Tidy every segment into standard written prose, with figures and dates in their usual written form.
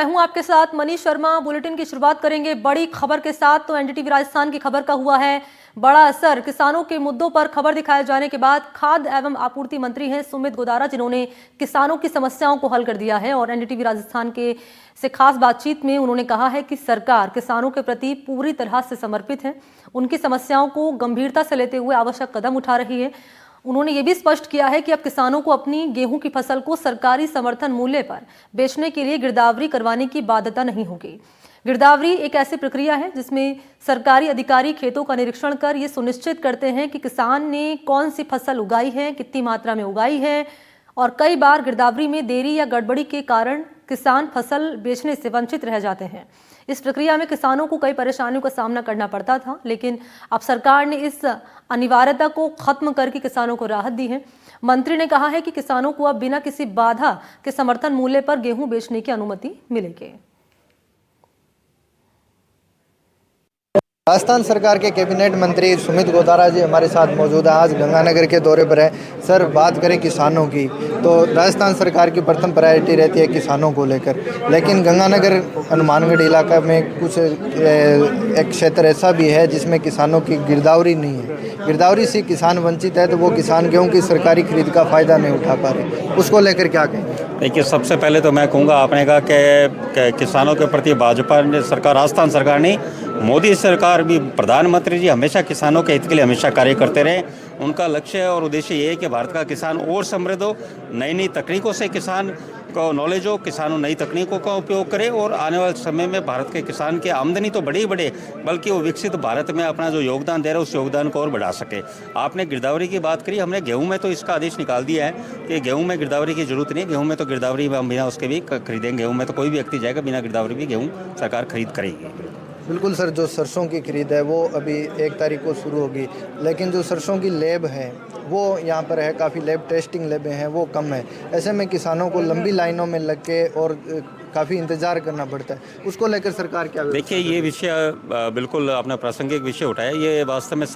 मैं हूं आपके साथ मनीष शर्मा। बुलेटिन की शुरुआत करेंगे बड़ी खबर के साथ। तो एनडीटीवी राजस्थान की खबर का हुआ है बड़ा असर। किसानों के मुद्दों पर खबर दिखाए जाने के बाद खाद्य एवं आपूर्ति मंत्री हैं सुमित गोदारा, जिन्होंने किसानों की समस्याओं को हल कर दिया है। और एनडीटीवी राजस्थान के से खास बातचीत में उन्होंने कहा है कि सरकार किसानों के प्रति पूरी तरह से समर्पित है, उनकी समस्याओं को गंभीरता से लेते हुए आवश्यक कदम उठा रही है। उन्होंने ये भी स्पष्ट किया है कि अब किसानों को अपनी गेहूं की फसल को सरकारी समर्थन मूल्य पर बेचने के लिए गिरदावरी करवाने की बाध्यता नहीं होगी। गिरदावरी एक ऐसी प्रक्रिया है जिसमें सरकारी अधिकारी खेतों का निरीक्षण कर ये सुनिश्चित करते हैं कि किसान ने कौन सी फसल उगाई है, कितनी मात्रा में उगाई है। और कई बार गिरदावरी में देरी या गड़बड़ी के कारण किसान फसल बेचने से वंचित रह जाते हैं। इस प्रक्रिया में किसानों को कई परेशानियों का सामना करना पड़ता था, लेकिन अब सरकार ने इस अनिवार्यता को खत्म करके किसानों को राहत दी है। मंत्री ने कहा है कि किसानों को अब बिना किसी बाधा के समर्थन मूल्य पर गेहूं बेचने की अनुमति मिलेगी। राजस्थान सरकार के कैबिनेट मंत्री सुमित गोदारा जी हमारे साथ मौजूद हैं। आज गंगानगर के दौरे पर है। सर, बात करें किसानों की तो राजस्थान सरकार की प्रथम प्रायोरिटी रहती है किसानों को लेकर, लेकिन गंगानगर हनुमानगढ़ इलाका में कुछ एक क्षेत्र ऐसा भी है जिसमें किसानों की गिरदावरी नहीं है। गिरदावरी से किसान वंचित है, तो वो किसान गेहूँ की सरकारी खरीद का फ़ायदा नहीं उठा पा रहे। उसको लेकर क्या कहें? देखिए, सबसे पहले तो मैं कहूँगा, आपने कहा कि किसानों के प्रति भाजपा ने सरकार, राजस्थान सरकार नहीं, मोदी सरकार भी, प्रधानमंत्री जी हमेशा किसानों के हित के लिए हमेशा कार्य करते रहे। उनका लक्ष्य और उद्देश्य ये है कि भारत का किसान और समृद्ध हो, नई नई तकनीकों से किसान को नॉलेज हो, किसानों नई तकनीकों का उपयोग करें और आने वाले समय में भारत के किसान की आमदनी तो बढ़े ही बढ़े, बल्कि वो विकसित भारत में अपना जो योगदान दे रहा है उस योगदान को और बढ़ा सके। आपने गिरदावरी की बात करी, हमने गेहूं में तो इसका आदेश निकाल दिया है कि गेहूं में गिरदावरी की जरूरत नहीं है। गेहूं में तो गिरदावरी हम बिना उसके भी खरीदेंगे। गेहूं में तो कोई भी व्यक्ति जाएगा बिना गिरदावरी भी गेहूँ सरकार खरीद करेगी। बिल्कुल सर, जो सरसों की खरीद है वो अभी 1 तारीख को शुरू होगी, लेकिन जो सरसों की लैब है वो यहाँ पर है, काफ़ी लैब टेस्टिंग लैबें हैं वो कम है। ऐसे में किसानों को लंबी लाइनों में लग के और काफ़ी इंतज़ार करना पड़ता है। उसको लेकर सरकार क्या? देखिए, ये विषय बिल्कुल आपने प्रासंगिक विषय उठाया। ये वास्तव में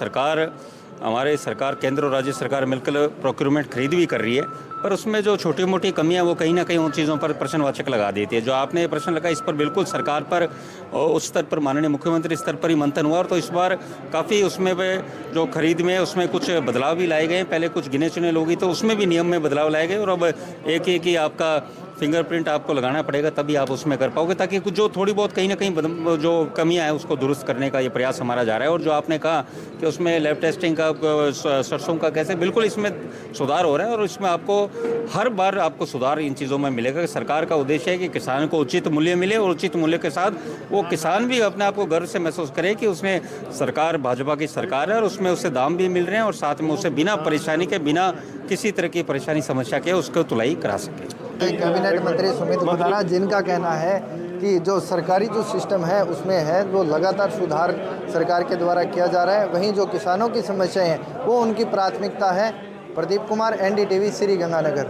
हमारे सरकार केंद्र और राज्य सरकार मिलकर प्रोक्यूरमेंट खरीद भी कर रही है, पर उसमें जो छोटी मोटी कमियां वो कहीं ना कहीं उन चीज़ों पर प्रश्नवाचक लगा देती है। जो आपने प्रश्न लगा, इस पर बिल्कुल सरकार पर उस स्तर पर माननीय मुख्यमंत्री स्तर पर ही मंथन हुआ। और तो इस बार काफ़ी उसमें जो खरीद में उसमें कुछ बदलाव भी लाए गए। पहले कुछ गिने चुने लोग ही तो उसमें भी नियम में बदलाव लाए गए, और अब एक ही आपका फिंगरप्रिंट आपको लगाना पड़ेगा, तभी आप उसमें कर पाओगे, ताकि कुछ जो थोड़ी बहुत कहीं ना कहीं जो कमियां हैं उसको दुरुस्त करने का ये प्रयास हमारा जा रहा है। और जो आपने कहा कि उसमें लैब टेस्टिंग का, सरसों का कैसे, बिल्कुल इसमें सुधार हो रहा है। और इसमें आपको हर बार आपको सुधार इन चीज़ों में मिलेगा। सरकार का उद्देश्य है कि किसान को उचित मूल्य मिले, और उचित मूल्य के साथ वो किसान भी अपने आप को गर्व से महसूस करे कि उसमें सरकार भाजपा की सरकार है और उसमें उसे दाम भी मिल रहे हैं, और साथ में उसे बिना परेशानी के, बिना किसी तरह की परेशानी समस्या के उसको तुलाई करा सके। कैबिनेट मंत्री सुमित गोदारा, जिनका कहना है कि जो सरकारी जो सिस्टम है उसमें है वो लगातार सुधार सरकार के द्वारा किया जा रहा है, वहीं जो किसानों की समस्याएं हैं वो उनकी प्राथमिकता है। प्रदीप कुमार, एनडीटीवी, श्री गंगानगर।